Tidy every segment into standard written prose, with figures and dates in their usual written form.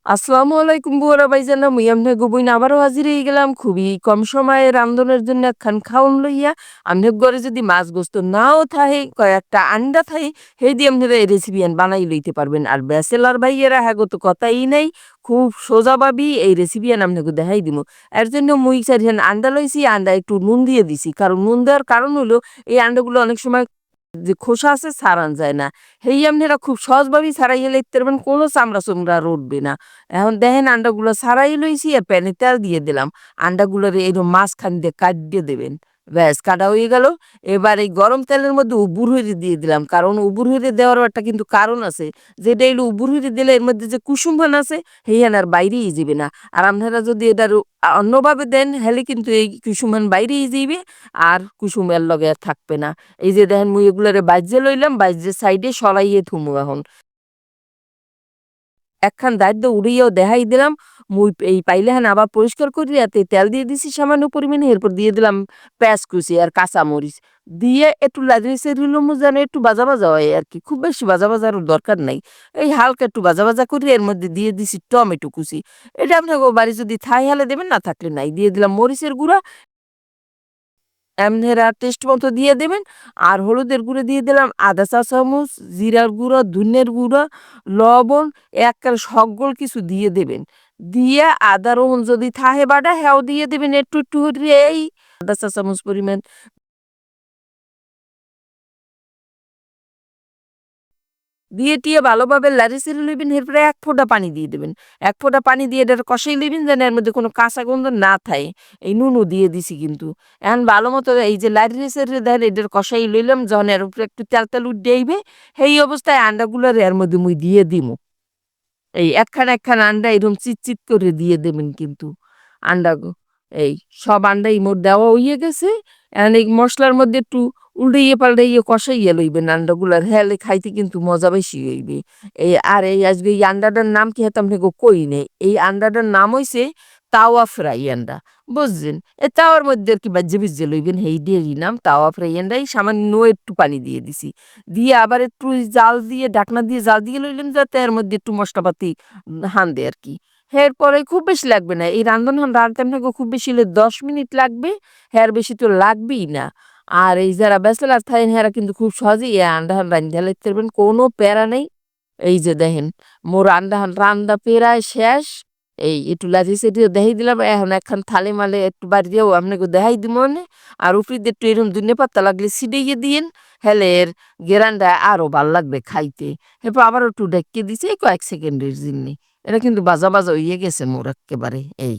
আসসালামু আলাইকুম বুয়ারা ভাইজান, মুই আমনে গোবইন আবারও হাজির হয়ে গেলাম খুবই কম সময়ে রান্ধনের জন্য একখান খাওন লইয়া। আমনের ঘরে যদি মাছ গোস্ত নাও থাহে কয়েকটা আন্ডা থাহে সেই দিয়ে আপনারা এই রেসিপি বানাই লইতে পারবেন। আর ব্যাচেলার ভাইয়েরা হ্যাগো তো কথাই নাই, খুব সোজাভাবেই এই রেসিপি আপনাকে দেখাই দিব। এর জন্য মুই চারিখান আন্ডা লইছি, আন্ডা একটু নুন দিয়ে দিছি, কারণ নুন দেওয়ার কারণ হলো এই আন্ডাগুলো অনেক সময় যে খোসা আছে ছাড়ান যায় না। হেই আপনারা খুব সহজভাবেই ছাড়াইয়া লইতে পারবেন, কোনো চামড়া চুমড়া আর উঠবে না। এখন দেখেন আন্ডাগুলো ছাড়াই লইছি আর প্যানে তেল দিয়ে দিলাম। আন্ডাগুলোর এরকম মাঝখান দিয়ে কাটিয়ে দেবেন। ব্যাস কাটা হয়ে গেল। এবার এই গরম তেলের মধ্যে উবুর হইরে দিয়ে দিলাম, কারণ উবুর হইরে দেওয়ারও একটা কিন্তু কারণ আছে। যেটা এলো উবুর হইরে দিলে এর মধ্যে যে কুসুম ভান আছে হেইখান আর বাইরেই যাবে না। আর আপনারা যদি এটা অন্যভাবে দেন হেলে কিন্তু এই কুসুম ভান বাইরেই যাইবে, আর কুসুমের লগে আর থাকবে না। এই যে দেখেন মুই এগুলারে বাইজে লইলাম, বাইজে সাইডে সরাইয়ে থুমু এখন। একখান দায়িত্ব উড়িয়েও দেখাই দিলাম। মুই এই পাইলেহান আবার পরিষ্কার করি এতে তেল দিয়ে দিছি সামান্য পরিমাণে, এরপর দিয়ে দিলাম পেঁয়াজ কুচি আর কাঁচামরিচ দিয়ে একটু লাড়িয়ে চাড়িয়ে যেন একটু ভাজা ভাজা হয় আর কি, খুব বেশি ভাজা ভাজার দরকার নাই। এই হালকা একটু ভাজা ভাজা করি, এর মধ্যে দিয়ে দিছি টমেটো কুচি। এটা আপনাকে বাড়ি যদি থাই হালে দেবেন, না থাকলে নাই। দিয়ে দিলাম মরিচের গুঁড়া, এমনেরা টেস্ট মতো দিয়ে দেবেন। আর হলুদের গুঁড়ো দিয়ে দিলাম আধা চা চামচ, জিরার গুঁড়ো, ধনিয়ার গুঁড়ো, লবণ, একবারে সকল কিছু দিয়ে দেবেন। দিয়ে আদা রসুন যদি থাহে বাটা হ্যাও দিয়ে দেবেন একটু একটু করে, এই আধা চা চামচ পরিমাণ দিয়ে টিয়ে ভালোভাবে লাড়ি চেড়ে লইবেন। এরপরে এক ফোঁটা পানি দিয়ে দেবেন। এক ফোঁটা পানি দিয়ে এটা কষাই লইবেন যেন এর মধ্যে কোনো কাঁচা গন্ধ না থাকে। এই নুনও দিয়ে দিছি কিন্তু। এখন ভালো মতো এই যে লাড়ি চেড়ে দেন এটার কষাই লইলাম, যখন এর উপরে একটু তেল তেল উঠে আইবে সেই অবস্থায় আন্ডাগুলোর এর মধ্যে মুই দিয়ে দিমু। এই একখান একখান আন্ডা এরকম চিটচিট করে দিয়ে দেবেন কিন্তু আন্ডাগো। এই সব আন্ডাই মোর দেওয়া হইয়া গেছে। এখন এই মসলার মধ্যে একটু উল্টাইয়ে পাল্টাইয়ে কষাইয়া লইবেন আন্ডাগুলার, হেলে খাইতে কিন্তু মজা বেশি হইবে। এই আর এই আজকে এই আন্ডাটার নাম কি হতো আপনাকে কই নেই। এই আন্ডাটার নাম হইছে তাওয়া ফ্রাই আন্ডা, বুঝছেন? এই তাওয়ার মধ্যে আর কি বাজ্যে ভিজে লইবেন, হেই ডেরই নাম তাওয়া ফ্রাই আন্ডাই। সামান্য একটু পানি দিয়ে দিছি, দিয়ে আবার একটু জাল দিয়ে ঢাকনা দিয়ে জাল দিয়ে লইলাম যাতে এর মধ্যে একটু মশলাপাতি হান্দে আর কি। এরপরে খুব বেশি লাগবে না এই রান্ধন রাঁধতে আপনাকে, খুব বেশি হলে 10 মিনিট লাগবে। হ্যার বেশি তো লাগবেই না। আর এই যারা ব্যাচেলার থাকেন হেরা কিন্তু খুব সহজেই এই আন্ডাহান রান্ধা লইতে পারবেন, কোনো প্যারা নেই। এই যে দেখেন মোর আন্ডাহান রান্দা প্রায় শেষ। এই একটু লাচি সেটিও দেখাই দিলাম। এখন একখান থালে মালে একটু বাড়িয়েও আপনাকে দেখাই দিব মনে। আর উপরে দিয়ে একটু এরকম ধনে পাতা লাগলে ছিটিয়ে দিয়েন, হেলে এর গেরানটা আরো ভাল লাগবে খাইতে। এরপর আবার একটু ঢেকে দিছি এই কয়েক সেকেন্ডের জন্য। এটা কিন্তু বাজা বাজা হইয়ে গেছে মোর একেবারে। এই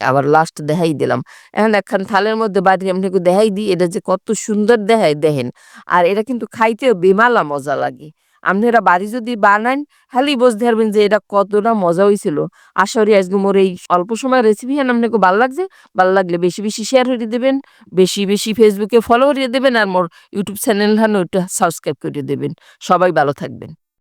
আবার লাস্ট দেখাই দিলাম। এখন একখান থালের মধ্যে বাড়ি আপনাকে দেখাই দিই এটা যে কত সুন্দর দেখায় দেখেন। আর এটা কিন্তু খাইতেও বেমালা মজা লাগে। আপনারা বাড়ি যদি বানান খালি বুঝতে পারবেন যে এটা কতটা মজা হয়েছিল। আশা করি আজকে মোর এই অল্প সময় রেসিপি আপনাকে ভালো লাগছে। ভালো লাগলে বেশি বেশি শেয়ার করে দেবেন, বেশি বেশি ফেসবুকে ফলো করে দেবেন, আর মোর ইউটিউব চ্যানেল ওটা সাবস্ক্রাইব করে দেবেন। সবাই ভালো থাকবেন।